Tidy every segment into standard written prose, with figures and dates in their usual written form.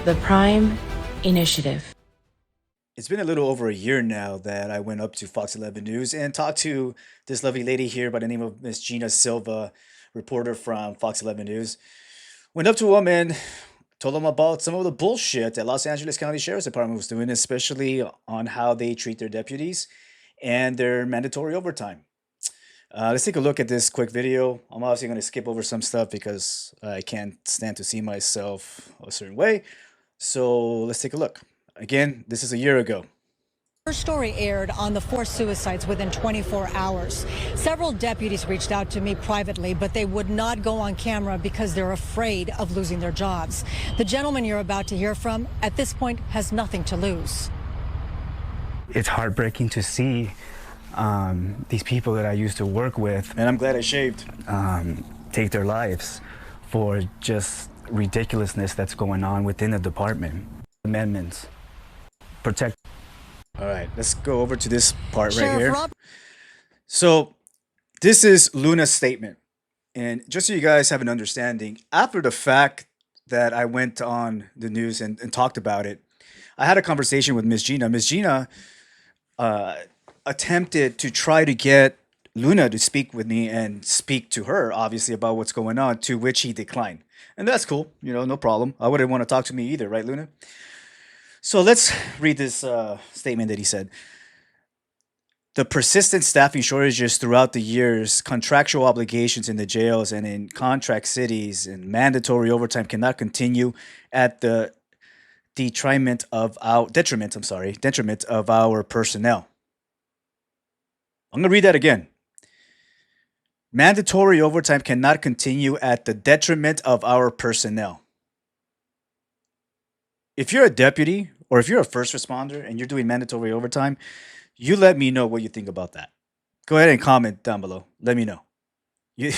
The Prime Initiative. It's been a little over a year now that I went up to Fox 11 News and talked to this lovely lady here by the name of Miss Gina Silva, reporter from Fox 11 News. Went up to them and told them about some of the bullshit that Los Angeles County Sheriff's Department was doing, especially on how they treat their deputies and their mandatory overtime. Let's take a look at this quick video. I'm obviously going to skip over some stuff because I can't stand to see myself a certain way. So let's take a look. Again, this is a year ago. Her story aired on the 4 suicides within 24 hours. Several deputies reached out to me privately, but they would not go on camera because they're afraid of losing their jobs. The gentleman you're about to hear from, at this point, has nothing to lose. It's heartbreaking to see these people that I used to work with, And I'm glad I shaved. take their lives for just ridiculousness that's going on within the department. Amendments. Protect. All right, let's go over to this part right Sheriff here. Rob- So this is Luna's statement. And just so you guys have an understanding, after the fact that I went on the news and talked about it, I had a conversation with Miss Gina. Miss Gina attempted to try to get Luna to speak with me and speak to her, obviously, about what's going on, to which he declined. And that's cool, no problem. I wouldn't want to talk to me either, right, Luna? So let's read this statement that he said. The persistent staffing shortages throughout the years, contractual obligations in the jails and in contract cities, and mandatory overtime cannot continue at the detriment of our personnel. I'm gonna read that again. Mandatory overtime cannot continue at the detriment of our personnel. If you're a deputy or if you're a first responder and you're doing mandatory overtime, you let me know what you think about that. Go ahead and comment down below. Let me know. You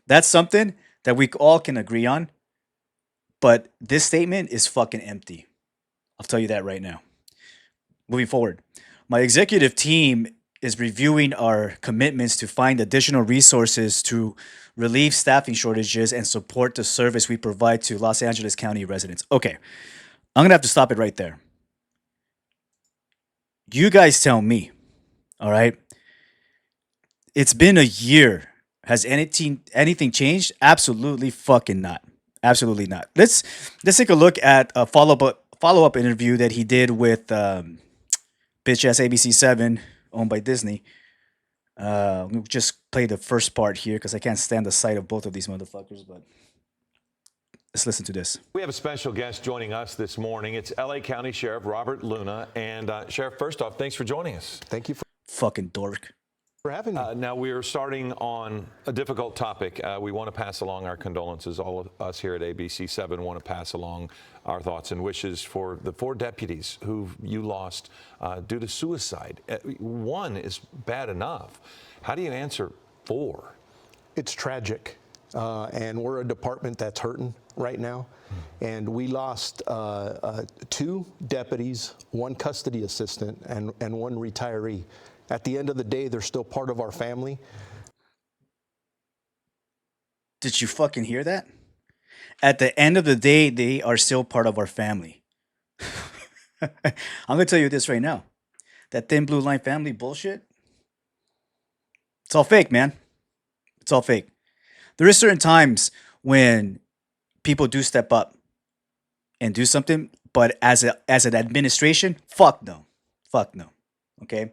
That's something that we all can agree on, but this statement is fucking empty. I'll tell you that right now. Moving forward, my executive team is reviewing our commitments to find additional resources to relieve staffing shortages and support the service we provide to Los Angeles County residents. Okay, I'm gonna have to stop it right there. You guys tell me, all right? It's been a year. Has anything changed? Absolutely fucking not. Absolutely not. Let's take a look at a follow-up interview that he did with bitch ass ABC7, owned by Disney. We'll just play the first part here because I can't stand the sight of both of these motherfuckers, but let's listen to this. We have a special guest joining us this morning. It's LA County Sheriff Robert Luna. And Sheriff, first off, thanks for joining us. Thank you Fucking dork. for having me. Now, we are starting on a difficult topic. We want to pass along our condolences. All of us here at ABC7 want to pass along our thoughts and wishes for the 4 deputies who you lost due to suicide. One is bad enough. How do you answer 4? It's tragic, and we're a department that's hurting right now. And we lost 2 deputies, 1 custody assistant, and 1 retiree. At the end of the day, they're still part of our family. Did you fucking hear that? At the end of the day, they are still part of our family. I'm gonna tell you this right now. That thin blue line family bullshit, it's all fake, man. It's all fake. There is certain times when people do step up and do something, but as an administration, fuck no. Fuck no. Okay?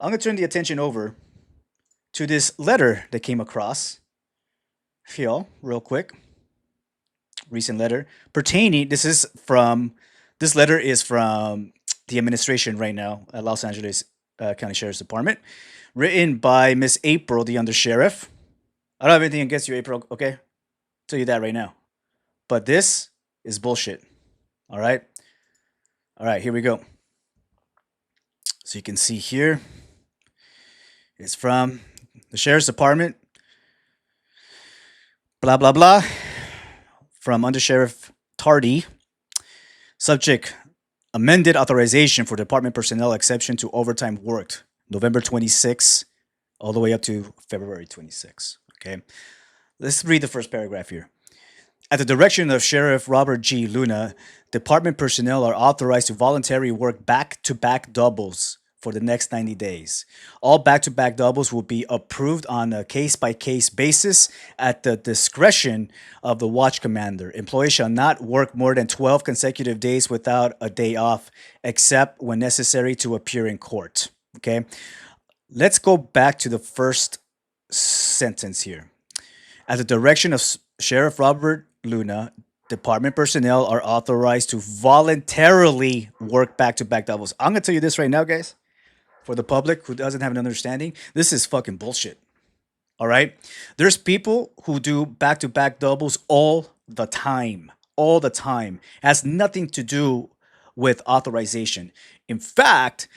I'm gonna turn the attention over to this letter that came across here real quick. Recent letter pertaining. This letter is from the administration right now at Los Angeles County Sheriff's Department, written by Miss April, the Undersheriff. I don't have anything against you, April. Okay, tell you that right now. But this is bullshit. All right. Here we go. So you can see here. It's from the Sheriff's Department. Blah, blah, blah. From Undersheriff Tardy. Subject, amended authorization for department personnel exception to overtime worked. November 26 all the way up to February 26. Okay. Let's read the first paragraph here. At the direction of Sheriff Robert G. Luna, department personnel are authorized to voluntarily work back-to-back doubles for the next 90 days. All back-to-back doubles will be approved on a case-by-case basis at the discretion of the watch commander. Employees shall not work more than 12 consecutive days without a day off, except when necessary to appear in court. Okay? Let's go back to the first sentence here. At the direction of Sheriff Robert Luna, department personnel are authorized to voluntarily work back-to-back doubles. I'm going to tell you this right now, guys, for the public who doesn't have an understanding. This is fucking bullshit. All right? There's people who do back-to-back doubles all the time. All the time. It has nothing to do with authorization. In fact,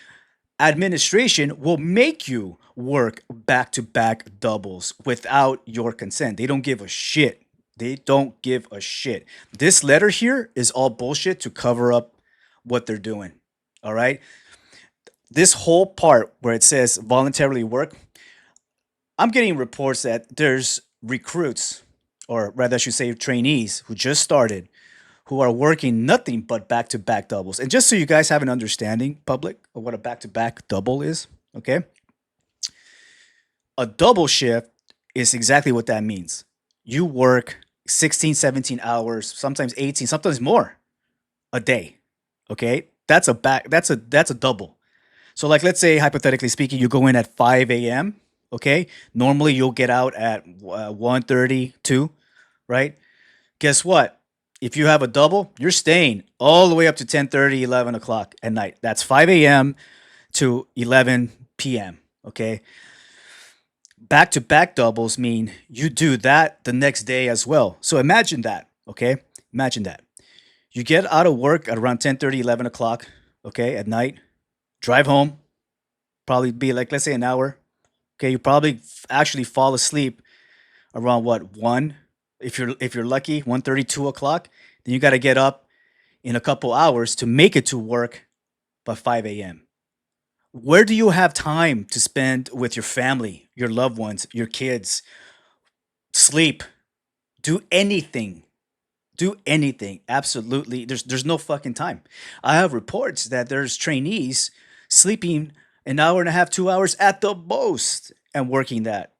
administration will make you work back-to-back doubles without your consent. They don't give a shit. They don't give a shit. This letter here is all bullshit to cover up what they're doing. All right? This whole part where it says voluntarily work, I'm getting reports that there's recruits, or rather I should say trainees, who just started, who are working nothing but back-to-back doubles. And just so you guys have an understanding, public, of what a back-to-back double is, okay? A double shift is exactly what that means. You work 16, 17 hours, sometimes 18, sometimes more a day, okay? That's a double. So like, let's say, hypothetically speaking, you go in at 5 a.m., okay? Normally, you'll get out at 1:30, 2, right? Guess what? If you have a double, you're staying all the way up to 10:30, 11 o'clock at night. That's 5 a.m. to 11 p.m., okay? Back-to-back doubles mean you do that the next day as well. So imagine that, okay? Imagine that. You get out of work at around 10:30, 11 o'clock, okay, at night. Drive home, probably be like, let's say an hour. Okay, you probably actually fall asleep around what, 1? If you're lucky, 1:30, 2 o'clock. Then you got to get up in a couple hours to make it to work by 5 a.m. Where do you have time to spend with your family, your loved ones, your kids? Sleep, do anything. Do anything. Absolutely. There's no fucking time. I have reports that there's trainees sleeping an hour and a half, 2 hours at the most and working that.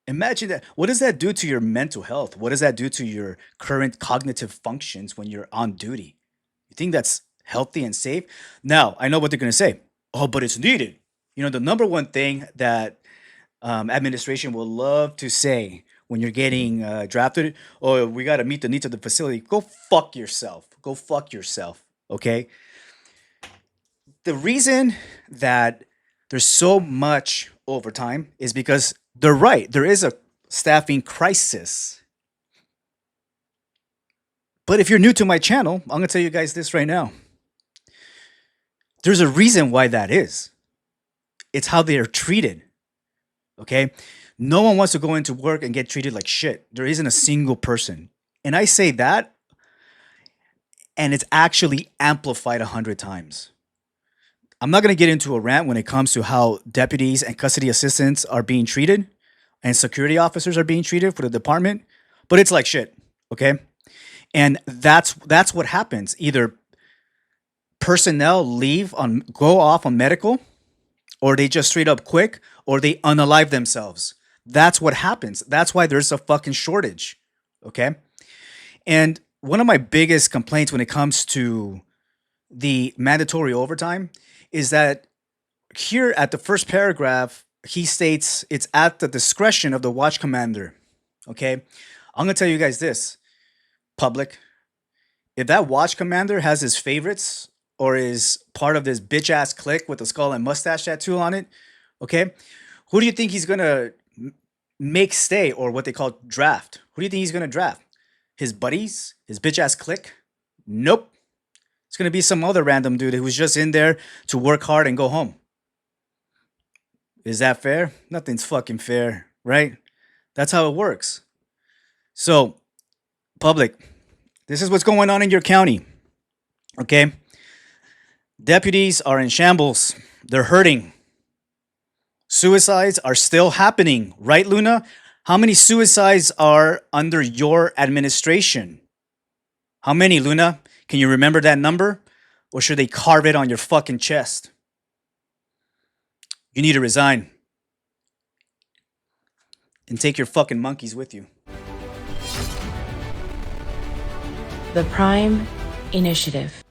Imagine that. What does that do to your mental health? What does that do to your current cognitive functions when you're on duty? You think that's healthy and safe? Now, I know what they're going to say. Oh, but it's needed. You know, the number one thing that administration will love to say when you're getting drafted, oh, we got to meet the needs of the facility. Go fuck yourself. Go fuck yourself. Okay. The reason that there's so much overtime is because they're right. There is a staffing crisis. But if you're new to my channel, I'm going to tell you guys this right now. There's a reason why that is. It's how they are treated. Okay? No one wants to go into work and get treated like shit. There isn't a single person. And I say that, and it's actually amplified 100 times. I'm not going to get into a rant when it comes to how deputies and custody assistants are being treated and security officers are being treated for the department, but it's like shit, okay? And that's what happens. Either personnel go off on medical, or they just straight up quit, or they unalive themselves. That's what happens. That's why there's a fucking shortage, okay? And one of my biggest complaints when it comes to the mandatory overtime is that here at the first paragraph, he states it's at the discretion of the watch commander, okay? I'm going to tell you guys this, public. If that watch commander has his favorites or is part of this bitch-ass clique with the skull and mustache tattoo on it, okay, who do you think he's going to make stay, or what they call draft? Who do you think he's going to draft? His buddies? His bitch-ass clique? Nope. It's going to be some other random dude who's just in there to work hard and go home. Is that fair? Nothing's fucking fair, right? That's how it works. So, public, this is what's going on in your county, okay? Deputies are in shambles. They're hurting. Suicides are still happening, right, Luna? How many suicides are under your administration? How many, Luna? Can you remember that number? Or should they carve it on your fucking chest? You need to resign. And take your fucking monkeys with you. The Prime Initiative.